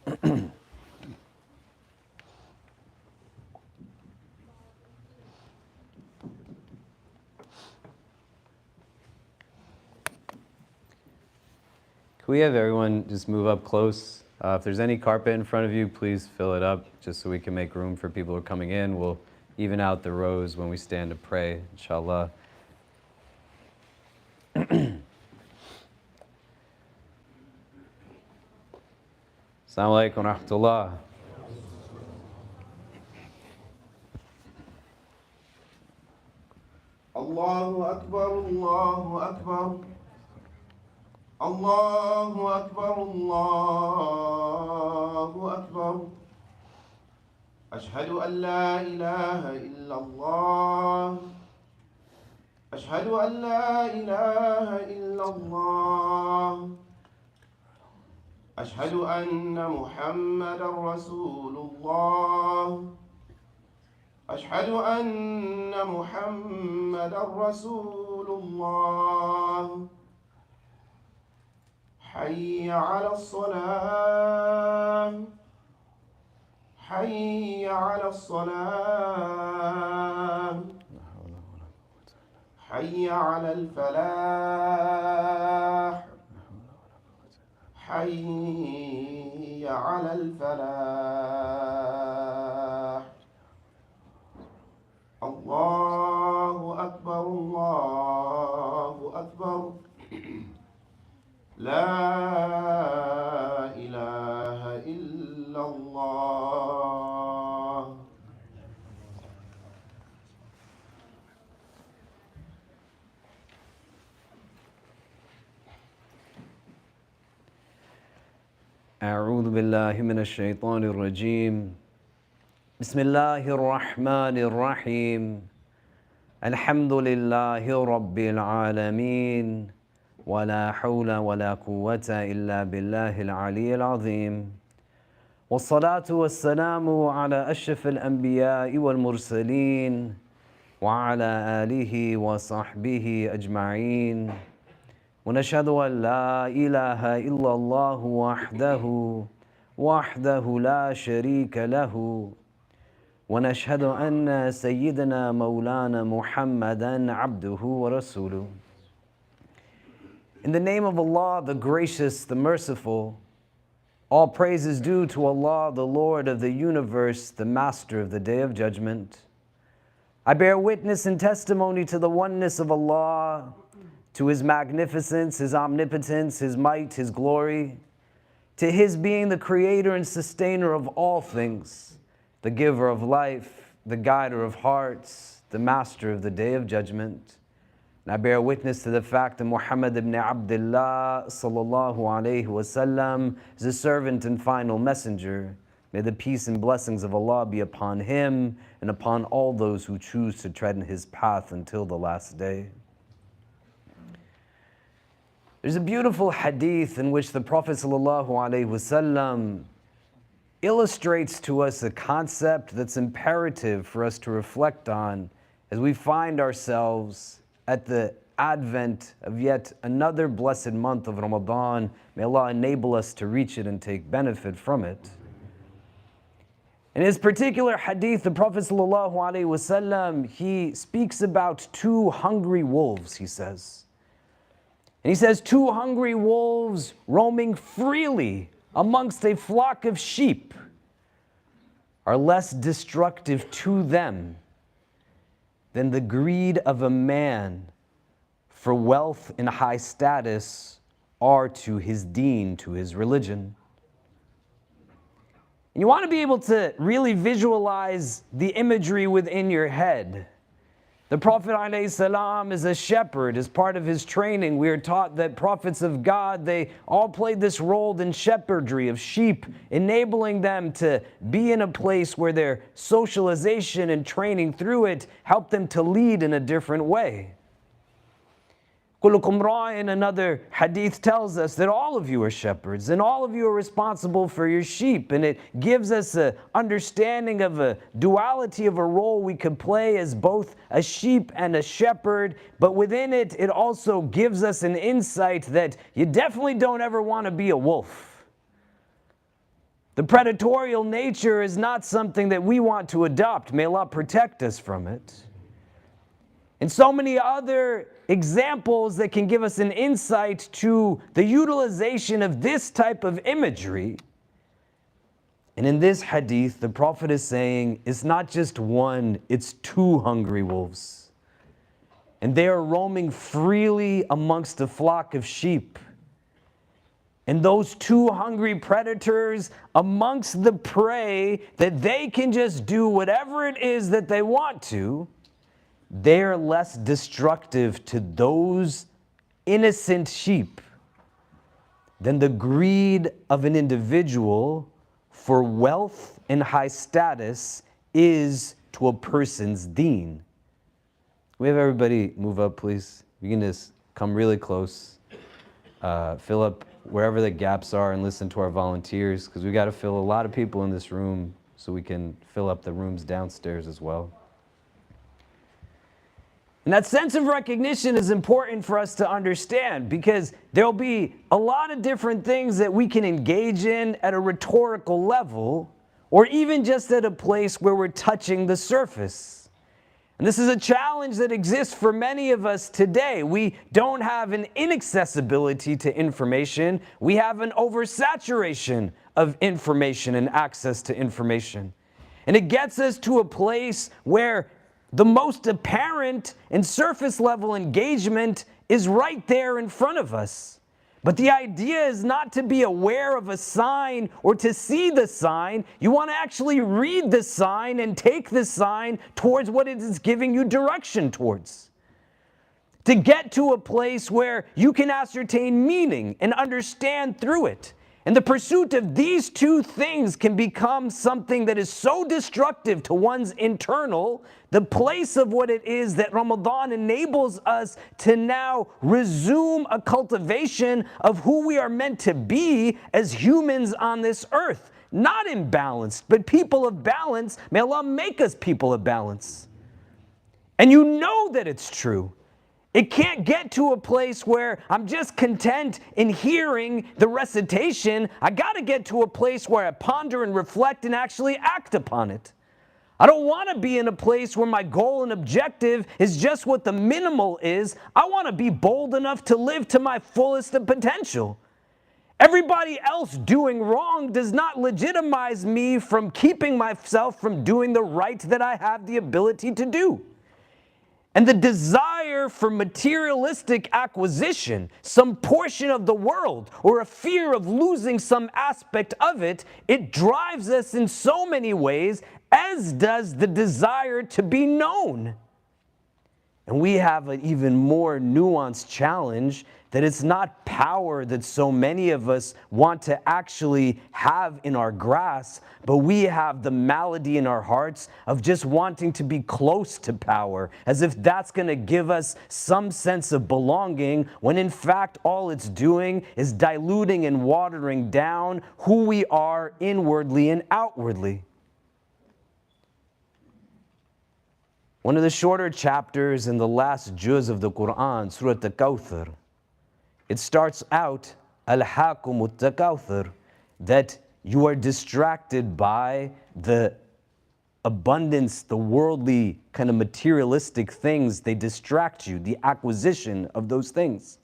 Can we have everyone just move up close? If there's any carpet in front of you, please fill it up just so we can make room for people who are coming in. We'll even out the rows when we stand to pray, inshallah. Assalamu alaikum wa rahmatullah. Allahu Akbar, Allahu Akbar. Allahu Akbar, Allahu Akbar. Ashhadu an la ilaha illallah. Ashhadu an la ilaha illallah. Ashhadu anna Muhammadan Rasulullah. أشهد أن محمدا رسول الله. حي على الصلاة. حي على الصلاة. حي على الفلاح. حي على الفلاح. الله أكبر، الله أكبر. لا إله إلا الله. أعوذ بالله من الشيطان الرجيم. بسم الله الرحمن الرحيم. الحمد لله رب العالمين. ولا حول ولا قوة إلا بالله العلي العظيم. والصلاة والسلام على أشرف الأنبياء والمرسلين وعلى آله وصحبه أجمعين. ونشهد أن لا إله إلا الله وحده لا شريك له. ونشهد أن سيدنا مولانا محمدًا عبده ورسوله. In the name of Allah, the gracious, the merciful, all praise is due to Allah, the Lord of the universe, the master of the day of judgment. I bear witness and testimony to the oneness of Allah, to His magnificence, His omnipotence, His might, His glory, to His being the creator and sustainer of all things, the giver of life, the guider of hearts, the master of the day of judgment. And I bear witness to the fact that Muhammad ibn Abdullah sallallahu alayhi wasallam is a servant and final messenger. May the peace and blessings of Allah be upon him and upon all those who choose to tread in his path until the last day. There's a beautiful hadith in which the Prophet sallallahu alayhi wasallam illustrates to us a concept that's imperative for us to reflect on as we find ourselves at the advent of yet another blessed month of Ramadan. May Allah enable us to reach it and take benefit from it. In his particular hadith, the Prophet ﷺ, he speaks about two hungry wolves, he says. And he says, two hungry wolves roaming freely amongst a flock of sheep are less destructive to them than the greed of a man for wealth and high status are to his deen, to his religion. And you want to be able to really visualize the imagery within your head. The Prophet ﷺ is a shepherd. As part of his training, we are taught that prophets of God, they all played this role in shepherdry of sheep, enabling them to be in a place where their socialization and training through it helped them to lead in a different way. Kulukum ra'in, another hadith tells us that all of you are shepherds and all of you are responsible for your sheep, and it gives us an understanding of a duality of a role we could play as both a sheep and a shepherd, but within it, it also gives us an insight that you definitely don't ever want to be a wolf. The predatorial nature is not something that we want to adopt. May Allah protect us from it. And so many other examples that can give us an insight to the utilization of this type of imagery. And in this hadith, the Prophet is saying, it's not just one, it's two hungry wolves. And they are roaming freely amongst a flock of sheep. And those two hungry predators amongst the prey, that they can just do whatever it is that they want to, they're less destructive to those innocent sheep than the greed of an individual for wealth and high status is to a person's deen. Can we have everybody move up, please? You can just come really close, fill up wherever the gaps are, and listen to our volunteers, because we got to fill a lot of people in this room so we can fill up the rooms downstairs as well. And that sense of recognition is important for us to understand, because there'll be a lot of different things that we can engage in at a rhetorical level, or even just at a place where we're touching the surface. And this is a challenge that exists for many of us today. We don't have an inaccessibility to information. We have an oversaturation of information and access to information. And it gets us to a place where the most apparent and surface level engagement is right there in front of us. But the idea is not to be aware of a sign or to see the sign. You want to actually read the sign and take the sign towards what it is giving you direction towards. To get to a place where you can ascertain meaning and understand through it. And the pursuit of these two things can become something that is so destructive to one's internal, the place of what it is that Ramadan enables us to now resume a cultivation of who we are meant to be as humans on this earth. Not imbalanced, but people of balance. May Allah make us people of balance. And you know that it's true. It can't get to a place where I'm just content in hearing the recitation. I got to get to a place where I ponder and reflect and actually act upon it. I don't want to be in a place where my goal and objective is just what the minimal is. I want to be bold enough to live to my fullest of potential. Everybody else doing wrong does not legitimize me from keeping myself from doing the right that I have the ability to do. And the desire for materialistic acquisition, some portion of the world, or a fear of losing some aspect of it, it drives us in so many ways, as does the desire to be known. And we have an even more nuanced challenge that it's not power that so many of us want to actually have in our grasp, but we have the malady in our hearts of just wanting to be close to power, as if that's going to give us some sense of belonging, when in fact all it's doing is diluting and watering down who we are inwardly and outwardly. One of the shorter chapters in the last juz of the Quran, Surah Al-Kawthar, it starts out, Al-Hakum Al-Takawthar, that you are distracted by the abundance, the worldly kind of materialistic things. They distract you, the acquisition of those things.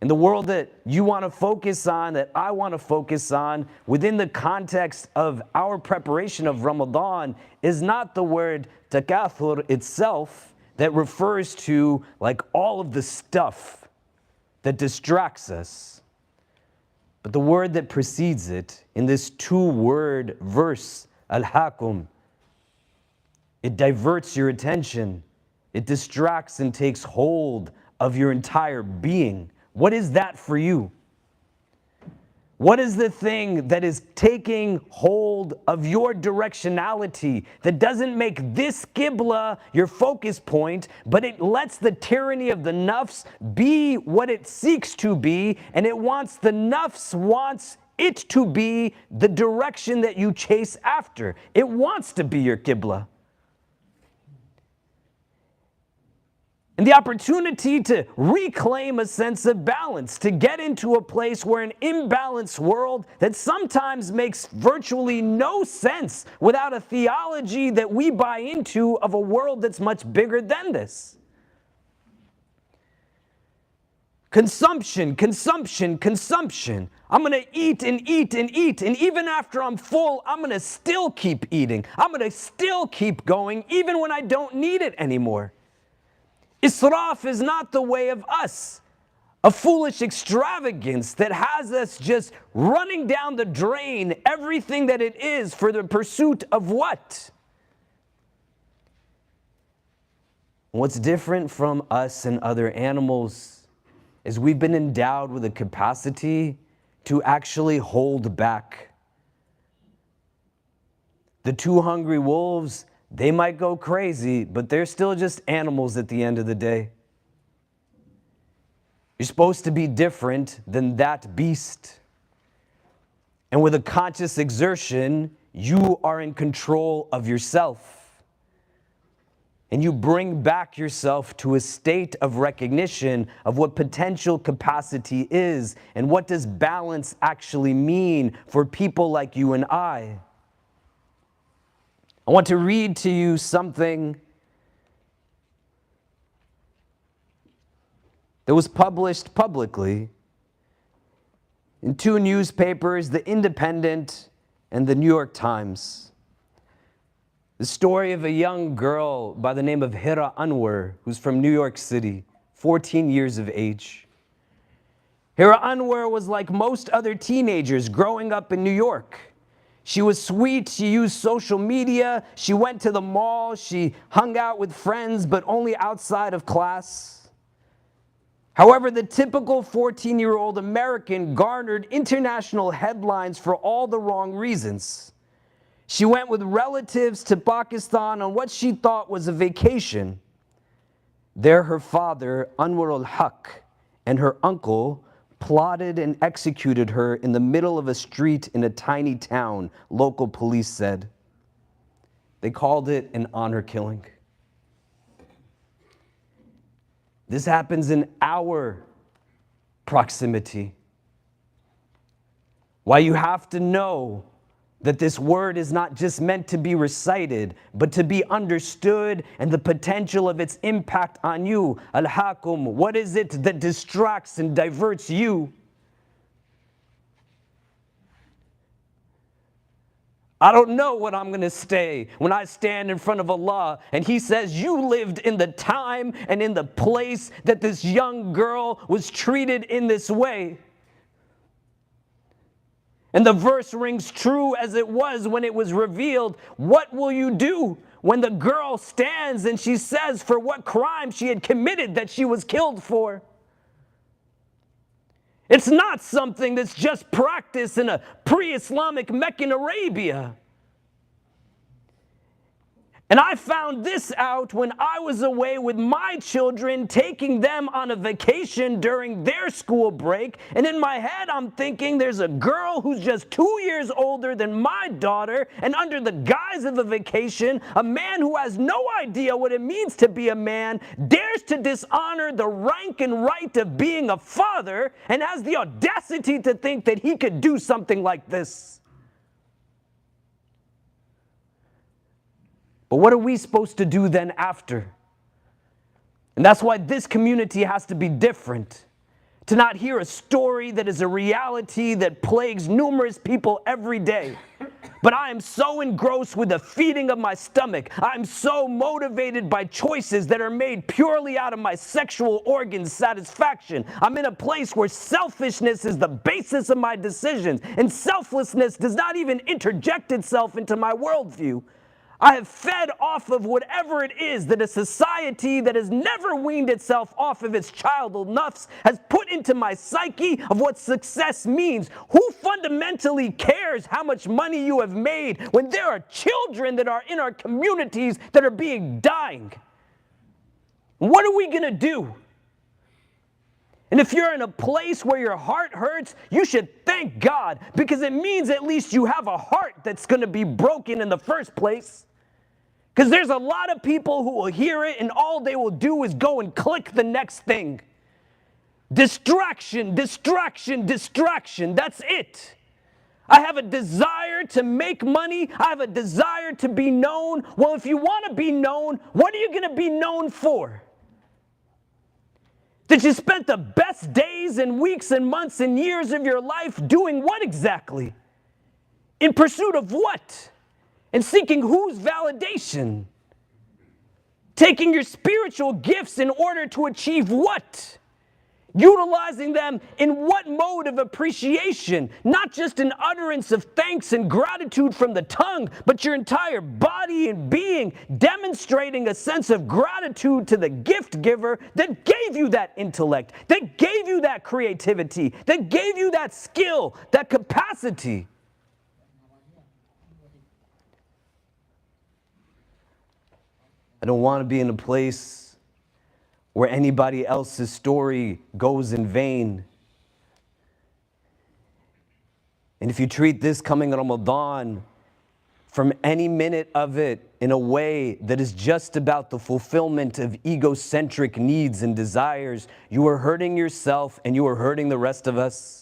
And the world that you want to focus on, that I want to focus on, within the context of our preparation of Ramadan, is not the word takathur itself that refers to like all of the stuff that distracts us. But the word that precedes it, in this two-word verse, al-hakum, it diverts your attention. It distracts and takes hold of your entire being. What is that for you? What is the thing that is taking hold of your directionality, that doesn't make this qibla your focus point, but it lets the tyranny of the nafs be what it seeks to be, and it wants the nafs wants it to be the direction that you chase after. It wants to be your qibla. and the opportunity to reclaim a sense of balance, to get into a place where an imbalanced world that sometimes makes virtually no sense without a theology that we buy into of a world that's much bigger than this. Consumption, consumption, consumption. I'm going to eat and eat and eat, and even after I'm full, I'm going to still keep eating. I'm going to still keep going, even when I don't need it anymore. Israf is not the way of us, a foolish extravagance that has us just running down the drain everything that it is for the pursuit of what? What's different from us and other animals is we've been endowed with a capacity to actually hold back. The two hungry wolves, they might go crazy, but they're still just animals at the end of the day. You're supposed to be different than that beast. And with a conscious exertion, you are in control of yourself. And you bring back yourself to a state of recognition of what potential capacity is and what does balance actually mean for people like you and I. I want to read to you something that was published publicly in two newspapers, The Independent and The New York Times. The story of a young girl by the name of Hira Anwar, who's from New York City, 14 years of age. Hira Anwar was like most other teenagers growing up in New York. She was sweet, she used social media, she went to the mall, she hung out with friends, but only outside of class. However, the typical 14-year-old American garnered international headlines for all the wrong reasons. She went with relatives to Pakistan on what she thought was a vacation. There, her father, Anwar al-Haq, and her uncle plotted and executed her in the middle of a street in a tiny town, local police said. They called it an honor killing. This happens in our proximity. Why you have to know that this word is not just meant to be recited, but to be understood and the potential of its impact on you. Al-Hakum, what is it that distracts and diverts you? I don't know what I'm going to say when I stand in front of Allah and He says, you lived in the time and in the place that this young girl was treated in this way. And the verse rings true as it was when it was revealed. What will you do when the girl stands and she says for what crime she had committed that she was killed for? It's not something that's just practiced in a pre-Islamic Meccan Arabia. And I found this out when I was away with my children, taking them on a vacation during their school break. And in my head, I'm thinking there's a girl who's just 2 years older than my daughter. And under the guise of a vacation, a man who has no idea what it means to be a man dares to dishonor the rank and right of being a father and has the audacity to think that he could do something like this. But what are we supposed to do then after? And that's why this community has to be different. To not hear a story that is a reality that plagues numerous people every day. But I am so engrossed with the feeding of my stomach. I'm so motivated by choices that are made purely out of my sexual organ satisfaction. I'm in a place where selfishness is the basis of my decisions. And selflessness does not even interject itself into my worldview. I have fed off of whatever it is that a society that has never weaned itself off of its childhood nafs has put into my psyche of what success means. Who fundamentally cares how much money you have made when there are children that are in our communities that are dying? What are we going to do? And if you're in a place where your heart hurts, you should thank God, because it means at least you have a heart that's going to be broken in the first place. Because there's a lot of people who will hear it and all they will do is go and click the next thing. Distraction, distraction, distraction. That's it. I have a desire to make money. I have a desire to be known. Well, if you want to be known, what are you going to be known for? That you spent the best days and weeks and months and years of your life doing what exactly? In pursuit of what? And seeking whose validation? Taking your spiritual gifts in order to achieve what? Utilizing them in what mode of appreciation? Not just an utterance of thanks and gratitude from the tongue, but your entire body and being demonstrating a sense of gratitude to the gift giver that gave you that intellect, that gave you that creativity, that gave you that skill, that capacity. I don't want to be in a place where anybody else's story goes in vain. And if you treat this coming Ramadan from any minute of it in a way that is just about the fulfillment of egocentric needs and desires, you are hurting yourself and you are hurting the rest of us.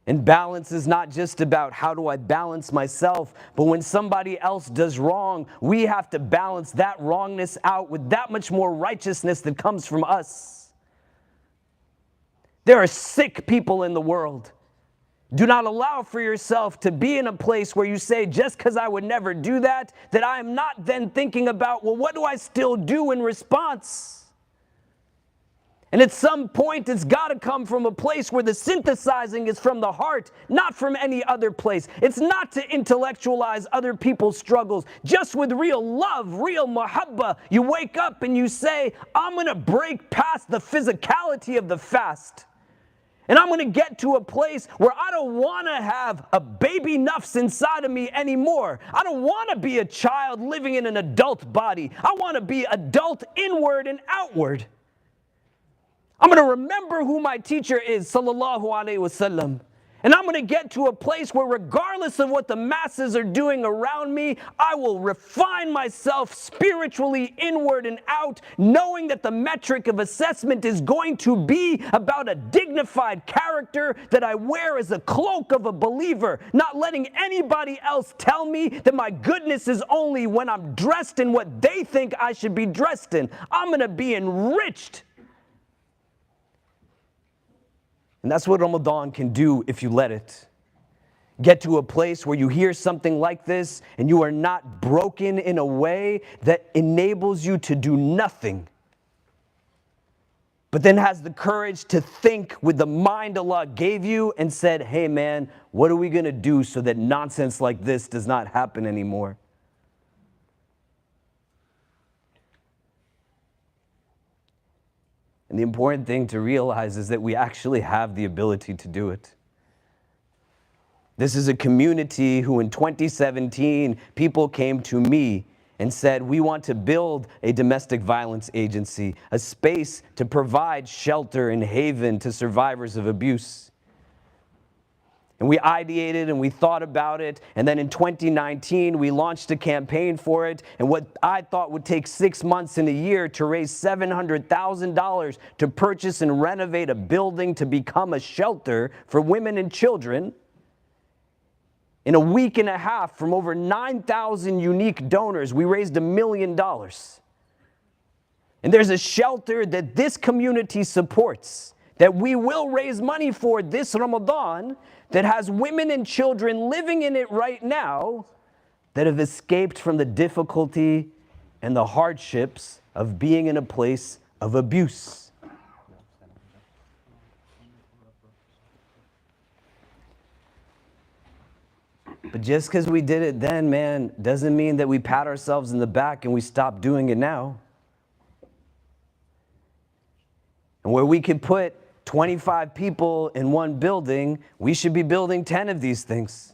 And balance is not just about how do I balance myself, but when somebody else does wrong, we have to balance that wrongness out with that much more righteousness that comes from us. There are sick people in the world. Do not allow for yourself to be in a place where you say, just because I would never do that, that I am not then thinking about, well, what do I still do in response? And at some point, it's got to come from a place where the synthesizing is from the heart, not from any other place. It's not to intellectualize other people's struggles. Just with real love, real mahabbah, you wake up and you say, I'm going to break past the physicality of the fast. And I'm going to get to a place where I don't want to have a baby nafs inside of me anymore. I don't want to be a child living in an adult body. I want to be adult inward and outward. I'm going to remember who my teacher is, sallallahu alaihi wasallam. And I'm going to get to a place where regardless of what the masses are doing around me, I will refine myself spiritually inward and out, knowing that the metric of assessment is going to be about a dignified character that I wear as a cloak of a believer, not letting anybody else tell me that my goodness is only when I'm dressed in what they think I should be dressed in. I'm going to be enriched. And that's what Ramadan can do if you let it. Get to a place where you hear something like this and you are not broken in a way that enables you to do nothing, but then has the courage to think with the mind Allah gave you and said, hey man, what are we going to do so that nonsense like this does not happen anymore? And the important thing to realize is that we actually have the ability to do it. This is a community who in 2017, people came to me and said, we want to build a domestic violence agency, a space to provide shelter and haven to survivors of abuse. And we ideated and we thought about it. And then in 2019, we launched a campaign for it. And what I thought would take 6 months and a year to raise $700,000 to purchase and renovate a building to become a shelter for women and children. In a week and a half, from over 9,000 unique donors, we raised $1 million. And there's a shelter that this community supports, that we will raise money for this Ramadan, that has women and children living in it right now that have escaped from the difficulty and the hardships of being in a place of abuse. But just because we did it then, man, doesn't mean that we pat ourselves in the back and we stop doing it now. And where we could put 25 people in one building, we should be building 10 of these things.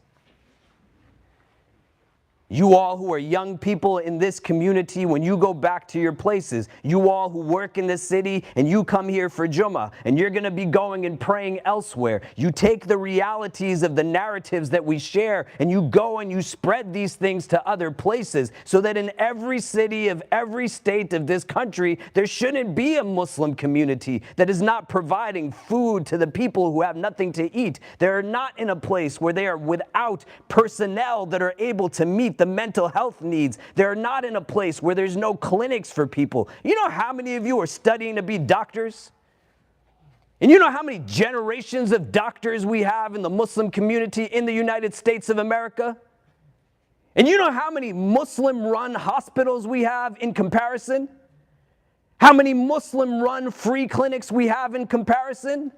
You all who are young people in this community, when you go back to your places, you all who work in this city and you come here for Jummah and you're going to be going and praying elsewhere, you take the realities of the narratives that we share and you go and you spread these things to other places so that in every city of every state of this country, there shouldn't be a Muslim community that is not providing food to the people who have nothing to eat. They're not in a place where they are without personnel that are able to meet the mental health needs. They're not in a place where there's no clinics for people. You know how many of you are studying to be doctors? And you know how many generations of doctors we have in the Muslim community in the United States of America? And you know how many Muslim-run hospitals we have in comparison? How many Muslim-run free clinics we have in comparison?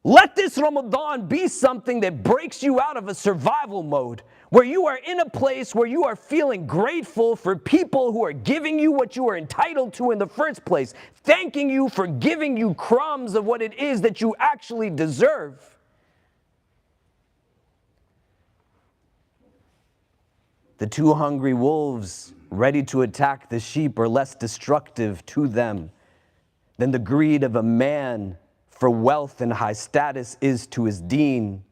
Let this Ramadan be something that breaks you out of a survival mode, where you are in a place where you are feeling grateful for people who are giving you what you are entitled to in the first place, thanking you for giving you crumbs of what it is that you actually deserve. The two hungry wolves ready to attack the sheep are less destructive to them than the greed of a man for wealth and high status is to his deen.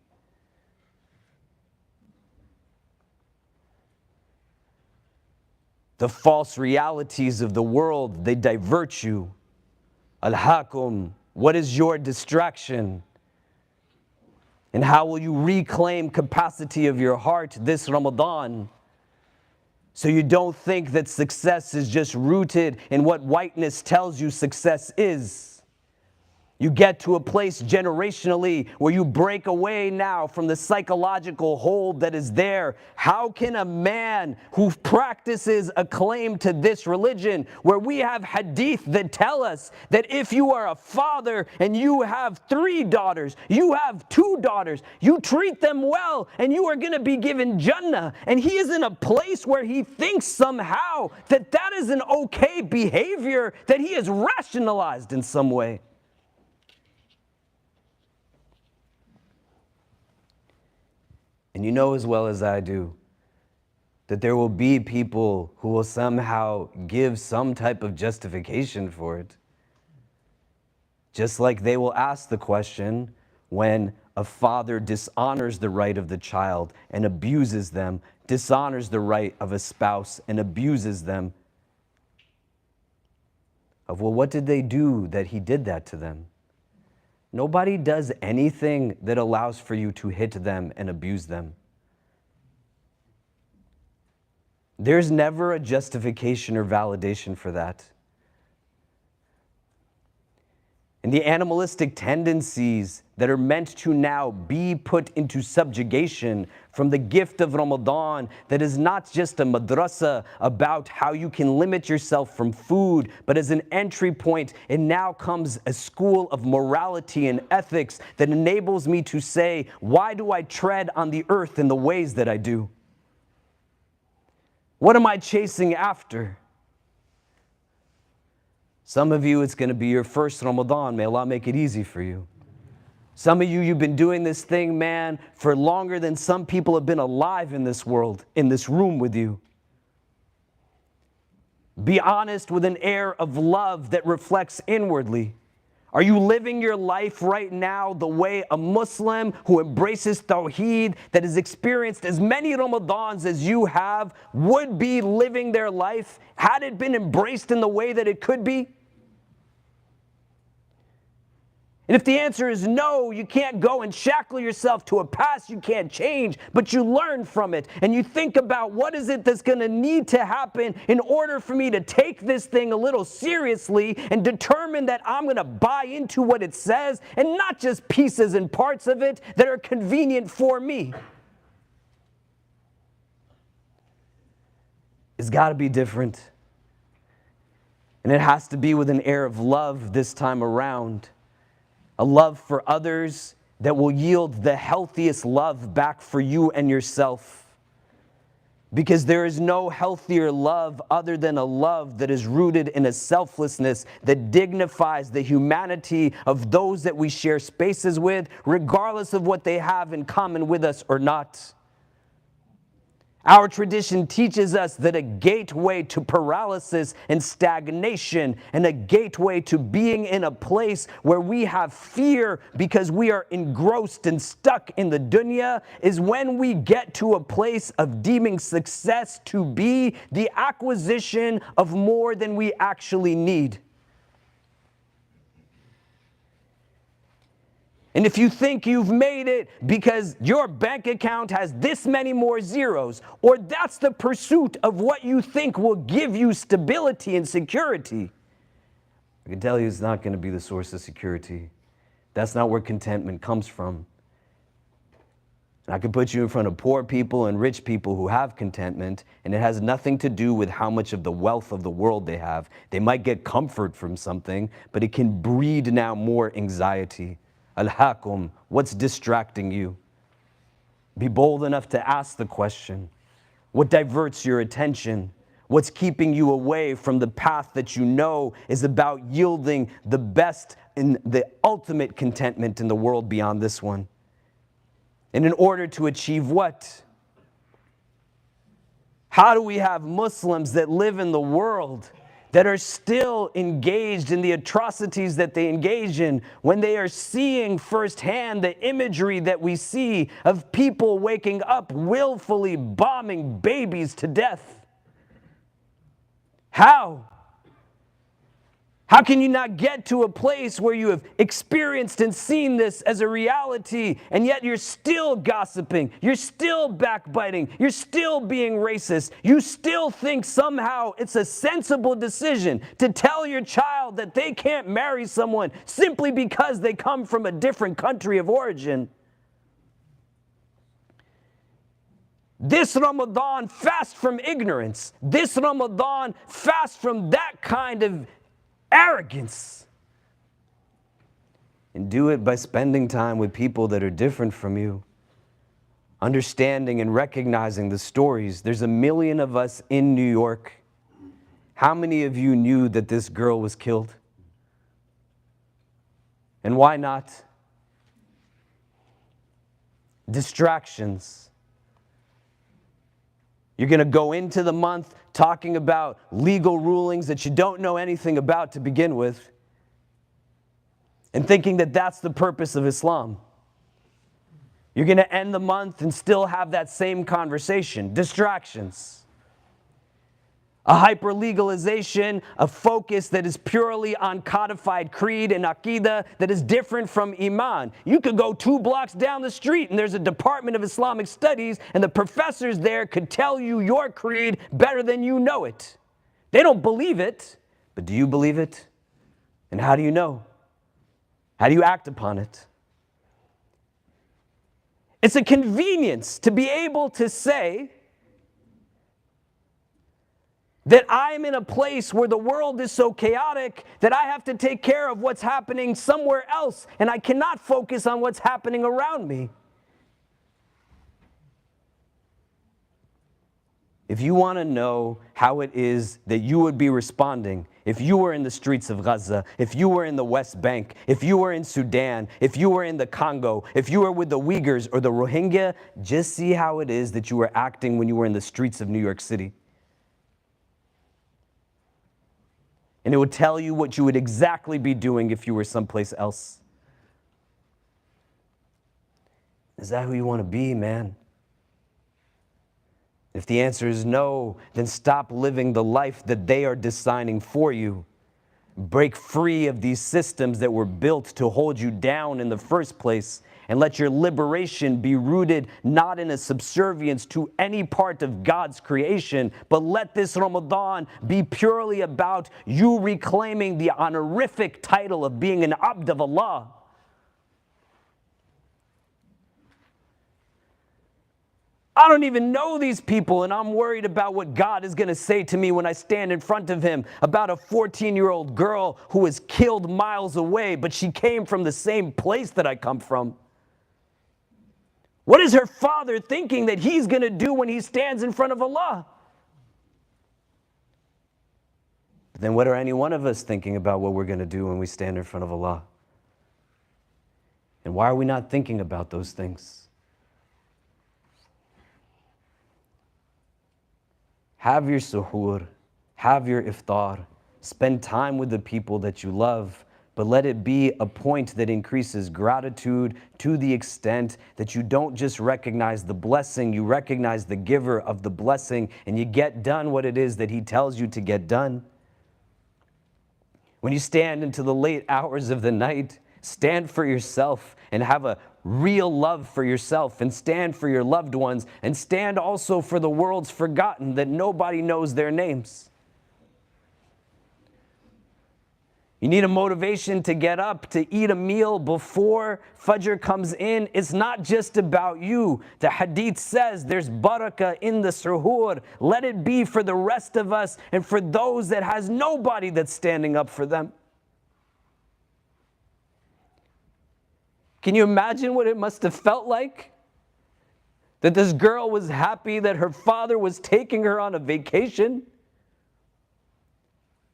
The false realities of the world, they divert you. Al-Hakum, what is your distraction? And how will you reclaim capacity of your heart this Ramadan? So you don't think that success is just rooted in what whiteness tells you success is. You get to a place generationally where you break away now from the psychological hold that is there. How can a man who practices a claim to this religion, where we have hadith that tell us that if you are a father and you have 3 daughters, you have 2 daughters, you treat them well and you are going to be given Jannah, and he is in a place where he thinks somehow that that is an okay behavior that he has rationalized in some way. And you know as well as I do that there will be people who will somehow give some type of justification for it. Just like they will ask the question when a father dishonors the right of the child and abuses them, dishonors the right of a spouse and abuses them, of, well, what did they do that he did that to them? Nobody does anything that allows for you to hit them and abuse them. There's never a justification or validation for that. And the animalistic tendencies that are meant to now be put into subjugation from the gift of Ramadan, that is not just a madrasa about how you can limit yourself from food, but as an entry point, it now comes a school of morality and ethics that enables me to say, why do I tread on the earth in the ways that I do? What am I chasing after? Some of you, it's going to be your first Ramadan. May Allah make it easy for you. Some of you, you've been doing this thing, man, for longer than some people have been alive in this world, in this room with you. Be honest with an air of love that reflects inwardly. Are you living your life right now the way a Muslim who embraces Tawheed, that has experienced as many Ramadans as you have, would be living their life had it been embraced in the way that it could be? And if the answer is no, you can't go and shackle yourself to a past you can't change, but you learn from it and you think about what is it that's going to need to happen in order for me to take this thing a little seriously and determine that I'm going to buy into what it says and not just pieces and parts of it that are convenient for me. It's got to be different. And it has to be with an air of love this time around. A love for others that will yield the healthiest love back for you and yourself. Because there is no healthier love other than a love that is rooted in a selflessness that dignifies the humanity of those that we share spaces with, regardless of what they have in common with us or not. Our tradition teaches us that a gateway to paralysis and stagnation, and a gateway to being in a place where we have fear because we are engrossed and stuck in the dunya, is when we get to a place of deeming success to be the acquisition of more than we actually need. And if you think you've made it because your bank account has this many more zeros, or that's the pursuit of what you think will give you stability and security, I can tell you it's not going to be the source of security. That's not where contentment comes from. And I can put you in front of poor people and rich people who have contentment, and it has nothing to do with how much of the wealth of the world they have. They might get comfort from something, but it can breed now more anxiety. Al-Hakum, what's distracting you? Be bold enough to ask the question. What diverts your attention? What's keeping you away from the path that you know is about yielding the best and the ultimate contentment in the world beyond this one? And in order to achieve what? How do we have Muslims that live in the world that are still engaged in the atrocities that they engage in, when they are seeing firsthand the imagery that we see of people waking up willfully bombing babies to death? How? How can you not get to a place where you have experienced and seen this as a reality, and yet you're still gossiping, you're still backbiting, you're still being racist, you still think somehow it's a sensible decision to tell your child that they can't marry someone simply because they come from a different country of origin? This Ramadan, fast from ignorance. This Ramadan, fast from that kind of arrogance. And do it by spending time with people that are different from you. Understanding and recognizing the stories. There's 1 million of us in New York. How many of you knew that this girl was killed? And why not? Distractions. You're going to go into the month talking about legal rulings that you don't know anything about to begin with, and thinking that that's the purpose of Islam. You're going to end the month and still have that same conversation. Distractions. A hyper-legalization, a focus that is purely on codified creed and aqidah that is different from iman. You could go 2 blocks down the street and there's a Department of Islamic Studies, and the professors there could tell you your creed better than you know it. They don't believe it, but do you believe it? And how do you know? How do you act upon it? It's a convenience to be able to say that I'm in a place where the world is so chaotic that I have to take care of what's happening somewhere else, and I cannot focus on what's happening around me. If you want to know how it is that you would be responding if you were in the streets of Gaza, if you were in the West Bank, if you were in Sudan, if you were in the Congo, if you were with the Uyghurs or the Rohingya, just see how it is that you were acting when you were in the streets of New York City. And it would tell you what you would exactly be doing if you were someplace else. Is that who you want to be, man? If the answer is no, then stop living the life that they are designing for you. Break free of these systems that were built to hold you down in the first place, and let your liberation be rooted not in a subservience to any part of God's creation, but let this Ramadan be purely about you reclaiming the honorific title of being an abd of Allah. I don't even know these people, and I'm worried about what God is going to say to me when I stand in front of him about a 14-year-old girl who was killed miles away, but she came from the same place that I come from. What is her father thinking that he's going to do when he stands in front of Allah? But then what are any one of us thinking about what we're going to do when we stand in front of Allah? And why are we not thinking about those things? Have your suhoor, have your iftar, spend time with the people that you love, but let it be a point that increases gratitude to the extent that you don't just recognize the blessing, you recognize the giver of the blessing, and you get done what it is that he tells you to get done. When you stand into the late hours of the night, stand for yourself and have a real love for yourself, and stand for your loved ones, and stand also for the world's forgotten that nobody knows their names. You need a motivation to get up, to eat a meal before Fajr comes in. It's not just about you. The hadith says there's barakah in the suhoor. Let it be for the rest of us and for those that has nobody that's standing up for them. Can you imagine what it must have felt like? That this girl was happy that her father was taking her on a vacation.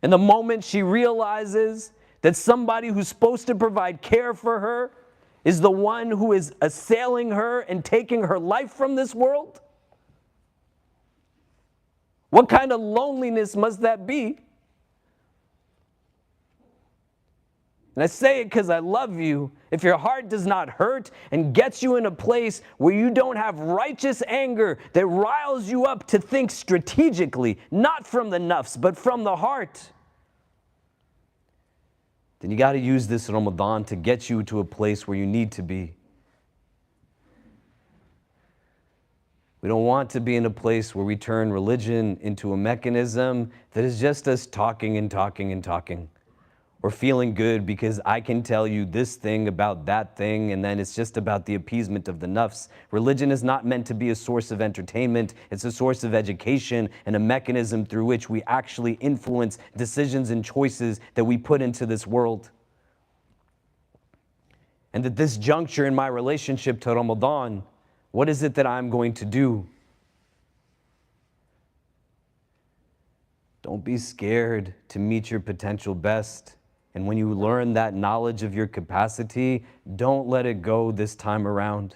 And the moment she realizes that somebody who's supposed to provide care for her is the one who is assailing her and taking her life from this world, what kind of loneliness must that be? And I say it because I love you. If your heart does not hurt and gets you in a place where you don't have righteous anger that riles you up to think strategically, not from the nafs, but from the heart, then you got to use this Ramadan to get you to a place where you need to be. We don't want to be in a place where we turn religion into a mechanism that is just us talking and talking and talking, or feeling good because I can tell you this thing about that thing, and then it's just about the appeasement of the nafs. Religion is not meant to be a source of entertainment. It's a source of education and a mechanism through which we actually influence decisions and choices that we put into this world. And at this juncture in my relationship to Ramadan, what is it that I'm going to do? Don't be scared to meet your potential best. And when you learn that knowledge of your capacity, don't let it go this time around.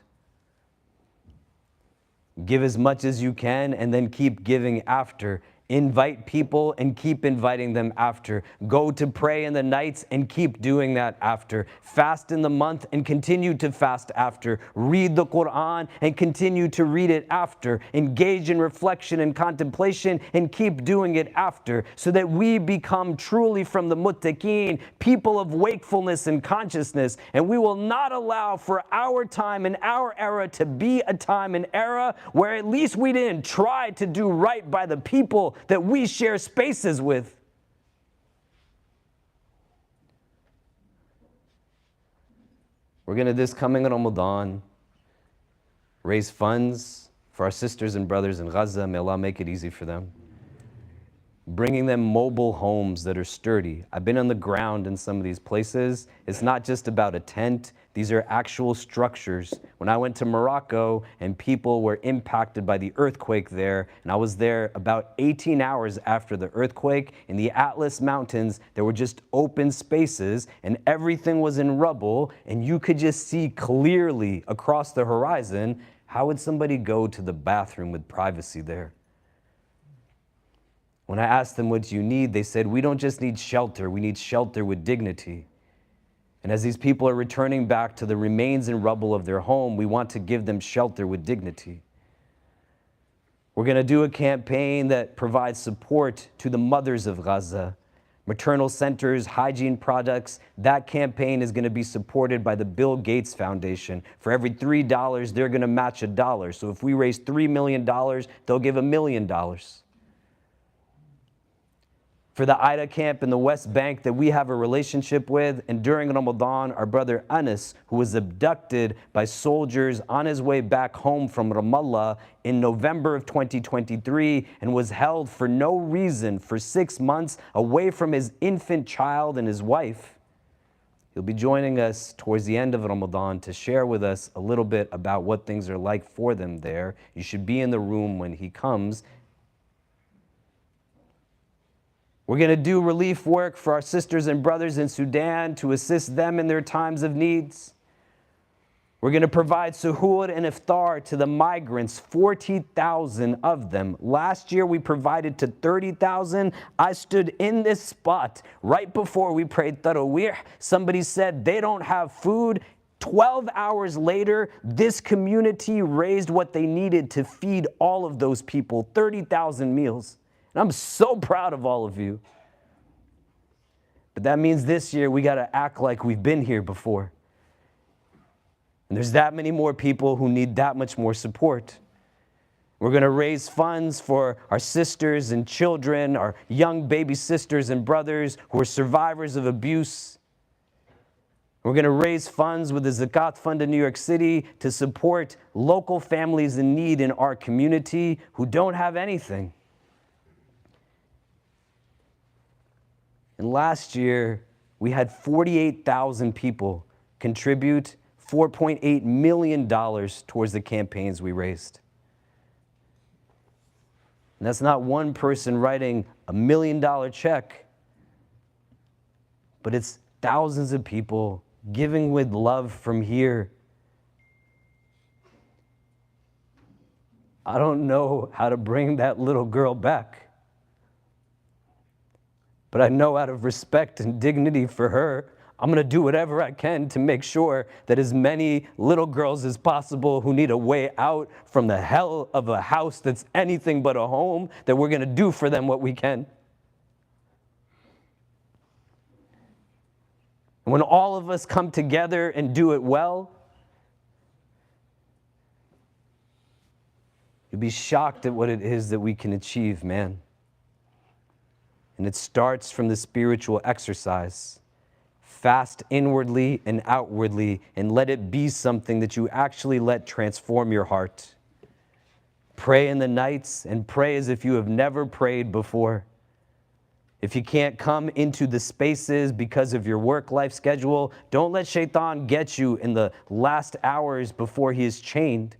Give as much as you can and then keep giving after. Invite people and keep inviting them after. Go to pray in the nights and keep doing that after. Fast in the month and continue to fast after. Read the Quran and continue to read it after. Engage in reflection and contemplation and keep doing it after, so that we become truly from the muttaqeen, people of wakefulness and consciousness. And we will not allow for our time and our era to be a time and era where at least we didn't try to do right by the people that we share spaces with. We're going to, this coming Ramadan, raise funds for our sisters and brothers in Gaza. May Allah make it easy for them. Bringing them mobile homes that are sturdy. I've been on the ground in some of these places. It's not just about a tent. These are actual structures. When I went to Morocco and people were impacted by the earthquake there, and I was there about 18 hours after the earthquake in the Atlas Mountains, there were just open spaces and everything was in rubble and you could just see clearly across the horizon. How would somebody go to the bathroom with privacy there? When I asked them, what do you need? They said, we don't just need shelter, we need shelter with dignity. And as these people are returning back to the remains and rubble of their home, we want to give them shelter with dignity. We're going to do a campaign that provides support to the mothers of Gaza, maternal centers, hygiene products. That campaign is going to be supported by the Bill Gates Foundation. For every $3, they're going to match $1. So if we raise $3 million, they'll give $1 million. For the Ida camp in the West Bank that we have a relationship with, and during Ramadan, our brother Anas, who was abducted by soldiers on his way back home from Ramallah in November of 2023 and was held for no reason for 6 months away from his infant child and his wife. He'll be joining us towards the end of Ramadan to share with us a little bit about what things are like for them there. You should be in the room when he comes. We're going to do relief work for our sisters and brothers in Sudan to assist them in their times of needs. We're going to provide suhoor and iftar to the migrants, 40,000 of them. Last year we provided to 30,000. I stood in this spot right before we prayed Tarawih. Somebody said they don't have food. 12 hours later, this community raised what they needed to feed all of those people, 30,000 meals. And I'm so proud of all of you. But that means this year we got to act like we've been here before. And there's that many more people who need that much more support. We're going to raise funds for our sisters and children, our young baby sisters and brothers who are survivors of abuse. We're going to raise funds with the Zakat Fund in New York City to support local families in need in our community who don't have anything. And last year, we had 48,000 people contribute $4.8 million towards the campaigns we raised. And that's not one person writing $1 million check, but it's thousands of people giving with love from here. I don't know how to bring that little girl back, but I know out of respect and dignity for her, I'm going to do whatever I can to make sure that as many little girls as possible who need a way out from the hell of a house that's anything but a home, that we're going to do for them what we can. And when all of us come together and do it well, you'll be shocked at what it is that we can achieve, man. And it starts from the spiritual exercise. Fast inwardly and outwardly, and let it be something that you actually let transform your heart. Pray in the nights and pray as if you have never prayed before. If you can't come into the spaces because of your work-life schedule, don't let shaitan get you in the last hours before he is chained.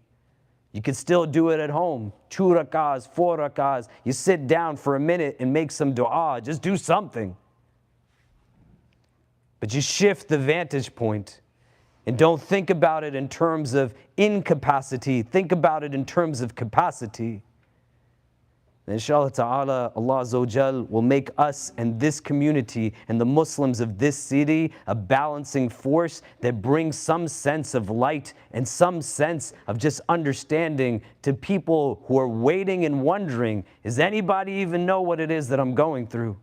You can still do it at home. 2 rakahs, 4 rakahs. You sit down for a minute and make some dua. Just do something. But you shift the vantage point and don't think about it in terms of incapacity. Think about it in terms of capacity. And inshallah ta'ala, Allah Azza wa Jal will make us and this community and the Muslims of this city a balancing force that brings some sense of light and some sense of just understanding to people who are waiting and wondering, does anybody even know what it is that I'm going through?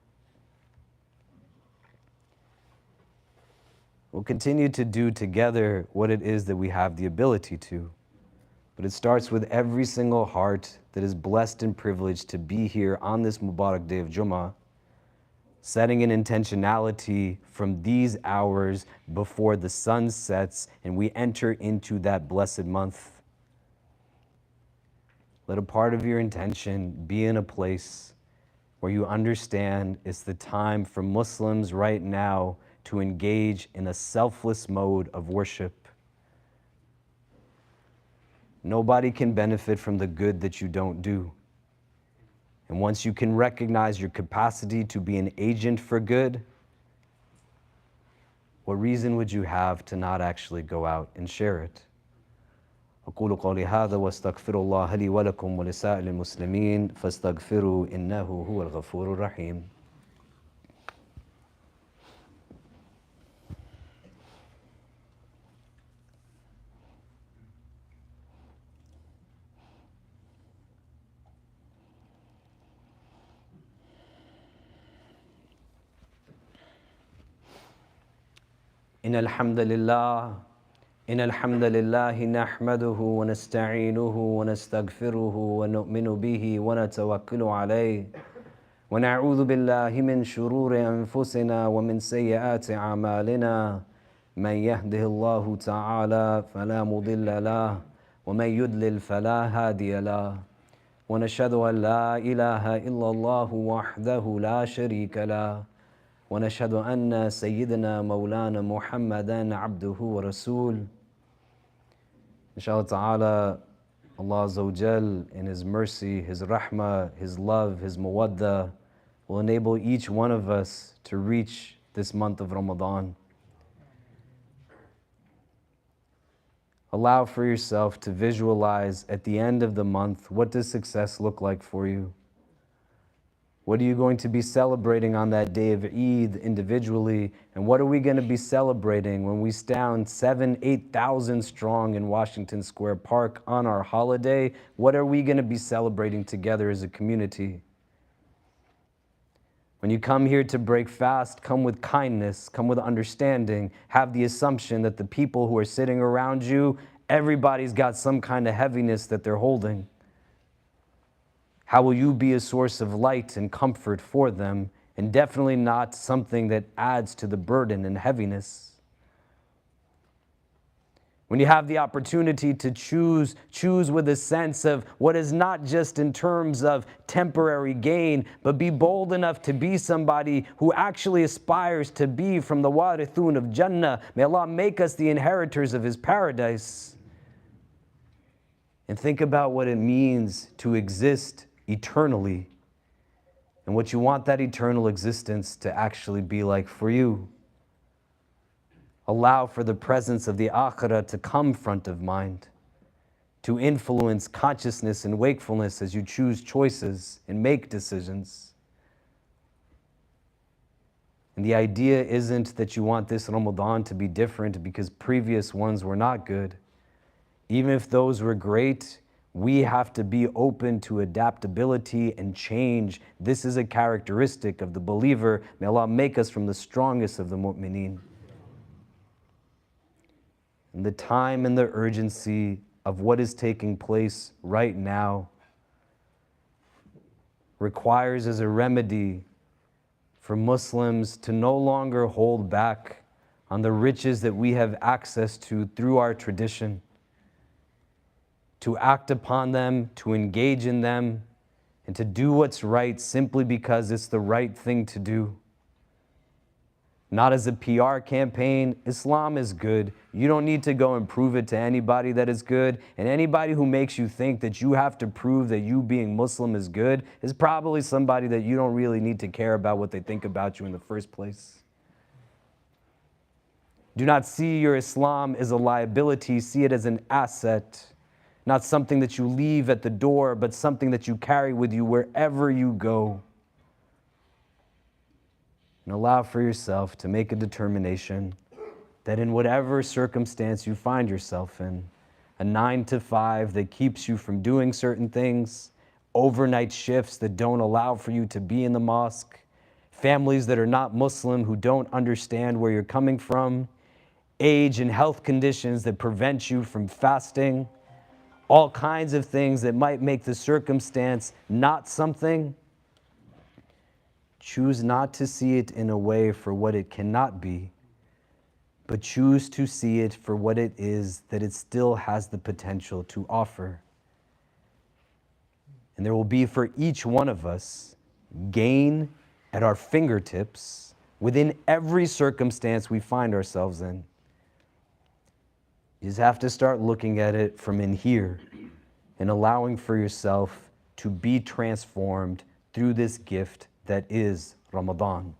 We'll continue to do together what it is that we have the ability to. But it starts with every single heart that is blessed and privileged to be here on this Mubarak day of Jummah, setting an intentionality from these hours before the sun sets and we enter into that blessed month. Let a part of your intention be in a place where you understand it's the time for Muslims right now to engage in a selfless mode of worship. Nobody can benefit from the good that you don't do. And once you can recognize your capacity to be an agent for good, what reason would you have to not actually go out and share it? أقول قولي هذا واستغفر الله لي ولكم ولسائر المسلمين فاستغفروا إنه هو الغفور الرحيم. إن الحمد لله نحمده ونستعينه ونستغفره ونؤمن به ونتوكل عليه ونعوذ بالله من شرور أنفسنا ومن سيئات أعمالنا من يهده الله تعالى فلا مضل له ومن يضلل فلا هادي له ونشهد أن لا إله إلا الله وحده لا شريك له ونشهد أن سيدنا مولانا محمدا عبده ورسوله. Inshallah ta'ala, Allah Azza wa Jal in His mercy, His rahmah, His love, His mawaddah will enable each one of us to reach this month of Ramadan. Allow for yourself to visualize at the end of the month, what does success look like for you? What are you going to be celebrating on that day of Eid individually? And what are we going to be celebrating when we stand 7,000, 8,000 strong in Washington Square Park on our holiday? What are we going to be celebrating together as a community? When you come here to break fast, come with kindness, come with understanding. Have the assumption that the people who are sitting around you, everybody's got some kind of heaviness that they're holding. How will you be a source of light and comfort for them, and definitely not something that adds to the burden and heaviness? When you have the opportunity to choose with a sense of what is not just in terms of temporary gain, but be bold enough to be somebody who actually aspires to be from the warithun of Jannah. May Allah make us the inheritors of His paradise. And think about what it means to exist eternally and what you want that eternal existence to actually be like for you. Allow for the presence of the akhirah to come front of mind, to influence consciousness and wakefulness as you choose choices and make decisions. And the idea isn't that you want this Ramadan to be different because previous ones were not good. Even if those were great, we have to be open to adaptability and change. This is a characteristic of the believer. May Allah make us from the strongest of the mu'mineen. And the time and the urgency of what is taking place right now requires as a remedy for Muslims to no longer hold back on the riches that we have access to through our tradition, to act upon them, to engage in them, and to do what's right simply because it's the right thing to do. Not as a PR campaign. Islam is good. You don't need to go and prove it to anybody that it's good. And anybody who makes you think that you have to prove that you being Muslim is good is probably somebody that you don't really need to care about what they think about you in the first place. Do not see your Islam as a liability. See it as an asset. Not something that you leave at the door, but something that you carry with you wherever you go. And allow for yourself to make a determination that in whatever circumstance you find yourself in, a 9 to 5 that keeps you from doing certain things, overnight shifts that don't allow for you to be in the mosque, families that are not Muslim who don't understand where you're coming from, age and health conditions that prevent you from fasting, all kinds of things that might make the circumstance not something. Choose not to see it in a way for what it cannot be, but choose to see it for what it is, that it still has the potential to offer. And there will be for each one of us gain at our fingertips within every circumstance we find ourselves in. You just have to start looking at it from in here and allowing for yourself to be transformed through this gift that is Ramadan.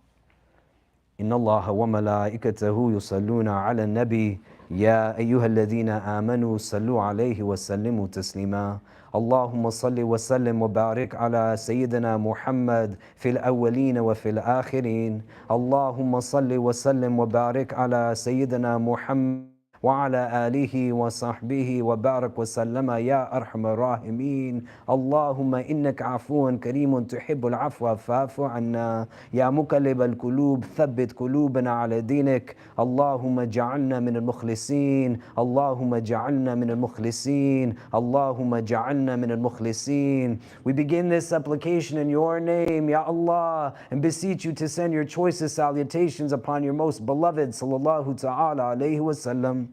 Inna Allah wa malaikatahu yusalluna ala nabi ya ayyuhalladhina amanu sallu alayhi wa sallimu taslima. Allahumma salli wa sallim wa barik ala Sayyidina Muhammad fil awwalin wa fil akhirin. Allahumma salli wa sallim wa barik ala Sayyidina Muhammad وعلى آله وصحبه وبارك وسلم يا أرحم الراحمين. اللهم إنك عفو كريم تحب العفو فاعف عنا. يا مقلب القلوب ثبت قلوبنا على دينك. اللهم اجعلنا من المخلصين. اللهم اجعلنا من المخلصين. اللهم اجعلنا من المخلصين. We begin this supplication in your name, Ya Allah, and beseech you to send your choicest salutations upon your most beloved sallallahu ta'ala alayhi wa sallam.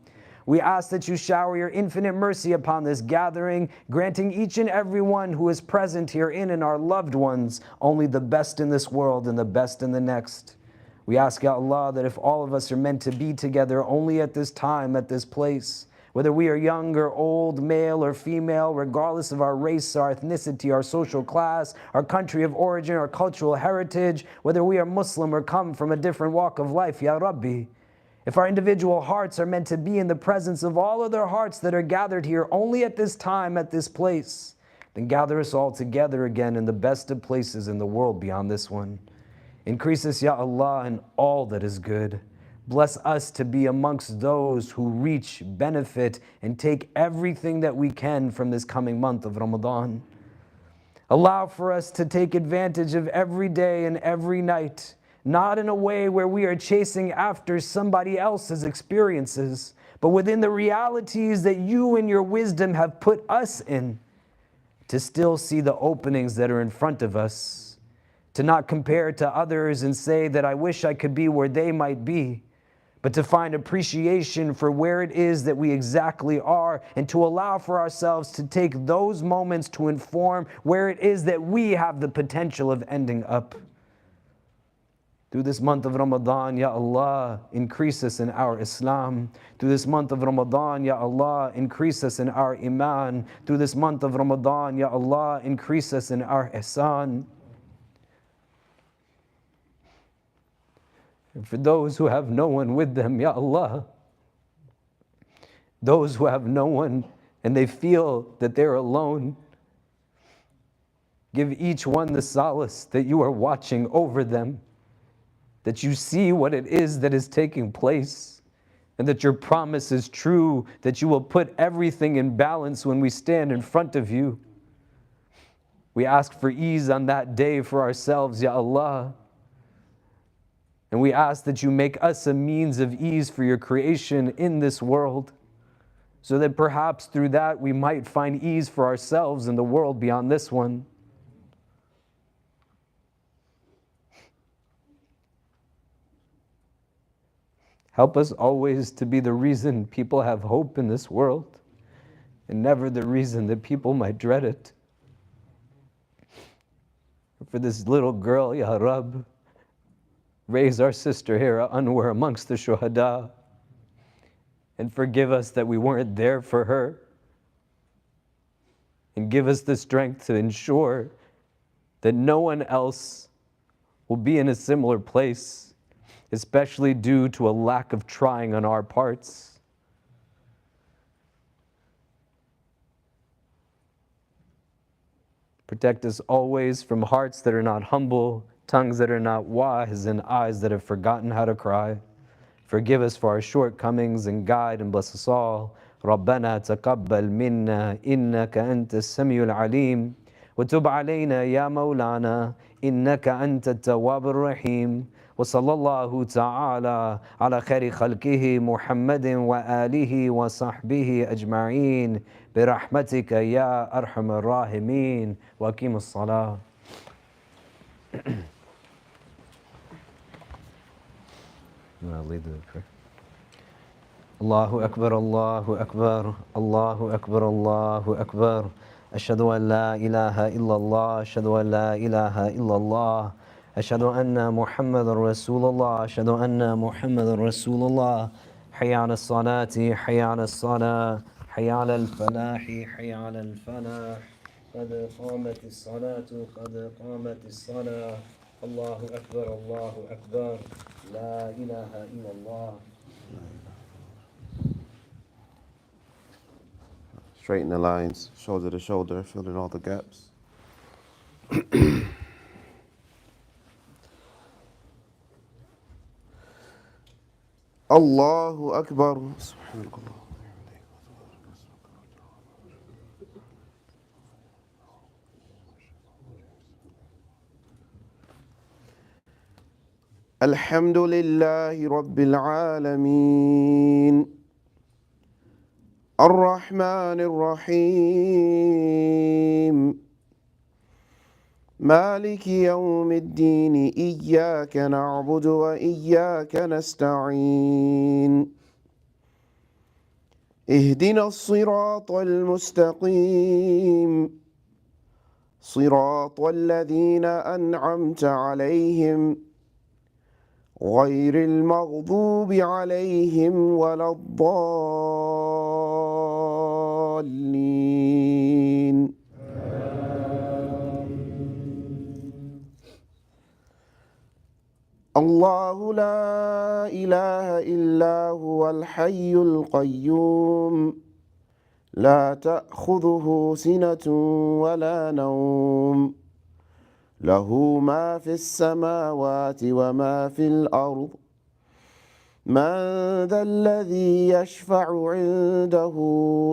We ask that you shower your infinite mercy upon this gathering, granting each and every one who is present herein and our loved ones only the best in this world and the best in the next. We ask, Ya Allah, that if all of us are meant to be together only at this time, at this place, whether we are young or old, male or female, regardless of our race, our ethnicity, our social class, our country of origin, our cultural heritage, whether we are Muslim or come from a different walk of life, Ya Rabbi, If our individual hearts are meant to be in the presence of all other hearts that are gathered here only at this time, at this place, then gather us all together again in the best of places in the world beyond this one. Increase us, Ya Allah, in all that is good. Bless us to be amongst those who reach, benefit, and take everything that we can from this coming month of Ramadan. Allow for us to take advantage of every day and every night, not in a way where we are chasing after somebody else's experiences, but within the realities that you in your wisdom have put us in, to still see the openings that are in front of us, to not compare to others and say that I wish I could be where they might be, but to find appreciation for where it is that we exactly are, and to allow for ourselves to take those moments to inform where it is that we have the potential of ending up. Through this month of Ramadan, Ya Allah, increase us in our Islam. Through this month of Ramadan, Ya Allah, increase us in our Iman. Through this month of Ramadan, Ya Allah, increase us in our Ihsan. And for those who have no one with them, Ya Allah, those who have no one and they feel that they're alone, give each one the solace that you are watching over them, that you see what it is that is taking place, and that your promise is true, that you will put everything in balance when we stand in front of you. We ask for ease on that day for ourselves, Ya Allah. And we ask that you make us a means of ease for your creation in this world, so that perhaps through that we might find ease for ourselves in the world beyond this one. Help us always to be the reason people have hope in this world, and never the reason that people might dread it. For this little girl, Ya Rab, raise our sister Hira Anwar amongst the shuhada, and forgive us that we weren't there for her, and give us the strength to ensure that no one else will be in a similar place, especially due to a lack of trying on our parts. Protect us always from hearts that are not humble, tongues that are not wise, and eyes that have forgotten how to cry. Forgive us for our shortcomings and guide and bless us all. ربنا تقبل منا إنك أنت السميع العليم وتب علينا يا مولانا إنك أنت التواب الرحيم وصلى الله تعالى على خير خلقه محمد وآله وصحبه أجمعين برحمتك يا أرحم الراحمين وأقيم الصلاة. I'll lead the prayer. Allahu Akbar, Allahu Akbar, Allahu Akbar, Allahu Akbar. Ashhadu an la ilaha illallah, ashhadu an la ilaha illallah. Ashhadu anna Muhammadan Rasulullah, ashhadu anna Muhammadan Rasulullah. Hayya ala salati, hayya ala salah, hayya ala al-falahi, hayya ala al-falah. قد قامت الصلاة قد قامت الصلاة. الله أكبر الله أكبر لا إله إلا الله. Straighten the lines, shoulder to shoulder, fill in all the gaps. Allahu Akbar. Subhanallah. الحمد لله رب العالمين الرحمن الرحيم مالك يوم الدين إياك نعبد وإياك نستعين اهدنا الصراط المستقيم صراط الذين أنعمت عليهم غير المغضوب عليهم ولا الضالين الله لا إله إلا هو الحي القيوم لا تأخذه سنة ولا نوم له ما في السماوات وما في الأرض من ذا الذي يشفع عنده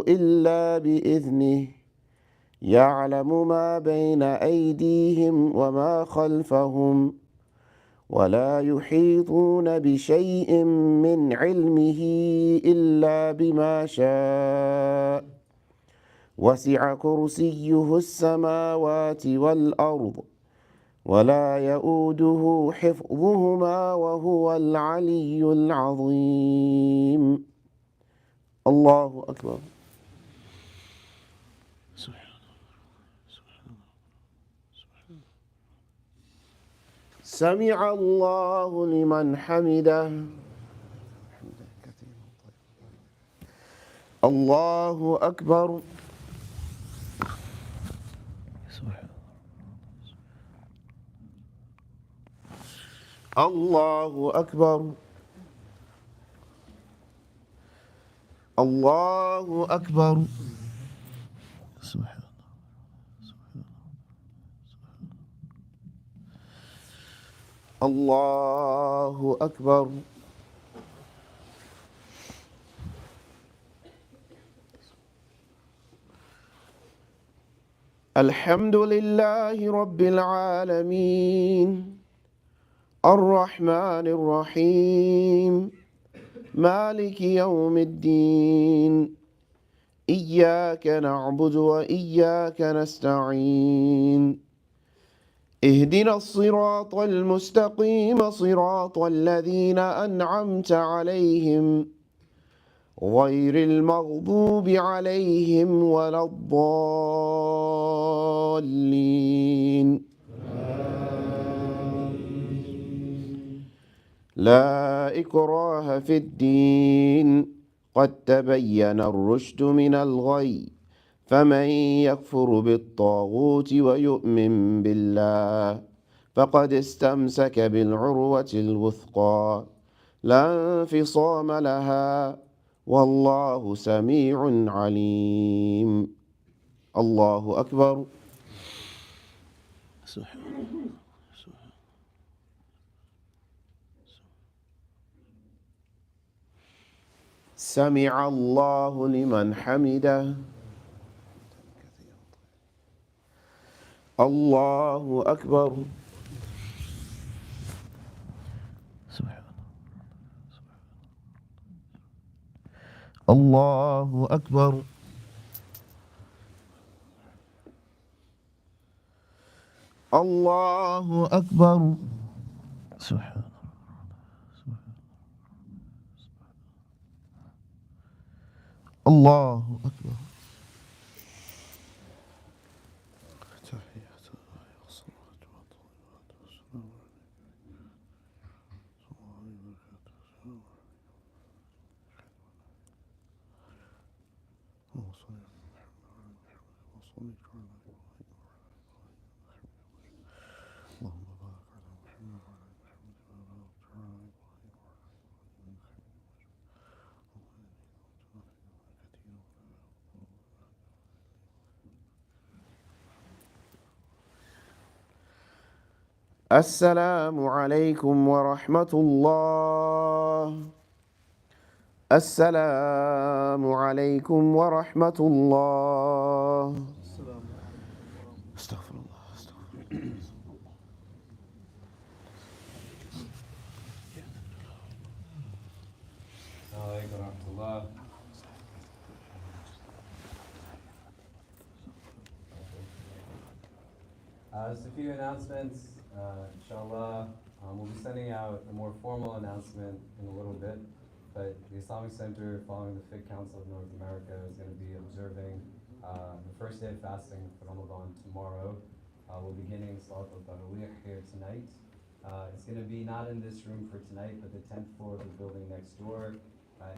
إلا بإذنه يعلم ما بين أيديهم وما خلفهم ولا يحيطون بشيء من علمه إلا بما شاء وسع كرسيه السماوات والأرض ولا يؤوده حفظهما وهو العلي العظيم الله أكبر سمع الله لمن حمده الله أكبر الله أكبر الله أكبر الله أكبر الحمد لله رب العالمين الرحمن الرحيم مالك يوم الدين إياك نعبد وإياك نستعين اهدنا الصراط المستقيم صراط الذين أنعمت عليهم غير المغضوب عليهم ولا الضالين لا إكراه في الدين قد تبين الرشد من الغي فمن يكفر بالطاغوت ويؤمن بالله فقد استمسك بالعروة الوثقى لا انفصام لها والله سميع عليم الله أكبر سمع الله لمن حمده الله أكبر الله أكبر الله أكبر سبحان الله أكبر السلام عليكم ورحمة الله السلام عليكم ورحمة الله استغفر الله السلام عليكم ورحمة الله. Just a few announcements. Inshallah, we'll be sending out a more formal announcement in a little bit, but the Islamic Center, following the Fiqh Council of North America, is going to be observing the first day of fasting for Ramadan tomorrow. We'll be beginning Salat al-Tarawih here tonight. It's going to be not in this room for tonight, but the 10th floor of the building next door.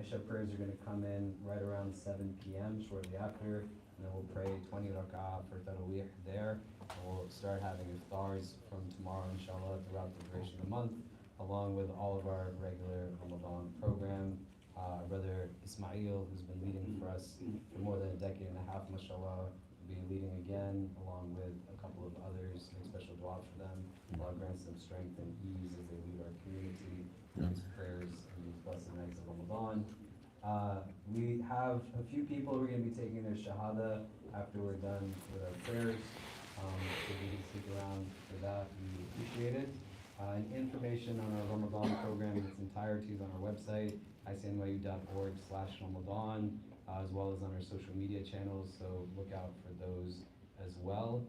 Isha prayers are going to come in right around 7 p.m. shortly after, and then we'll pray 20 rak'ah for Tarawih there. And we'll start having iftars from tomorrow, inshallah, throughout the duration of the month. along with all of our regular Ramadan program. Brother Ismail, who's been leading for us for more than a decade and a half, mashallah, will be leading again, along with a couple of others. Make special dua for them. Allah grants them strength and ease as they lead our community in these prayers and these blessed nights of Ramadan. We have a few people who are going to be taking their shahada after we're done with our prayers. If you can stick around for that, we appreciate it. And information on our Ramadan program in its entirety is on our website, icnyu.org/Ramadan, as well as on our social media channels, so look out for those as well.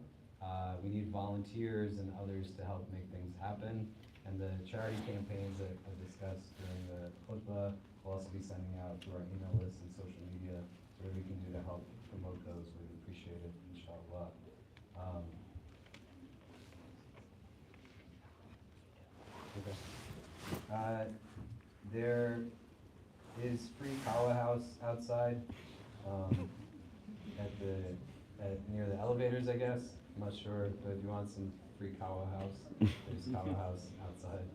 We need volunteers and others to help make things happen. And the charity campaigns that I discussed during the khutbah, we'll also be sending out to our email list and social media, so whatever we can do to help promote those, we'd appreciate it, inshallah. There is free kawa house outside near the elevators, I guess. I'm not sure, but if you want some free kawa house, there's kawa house outside.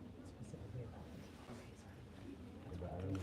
But I don't know.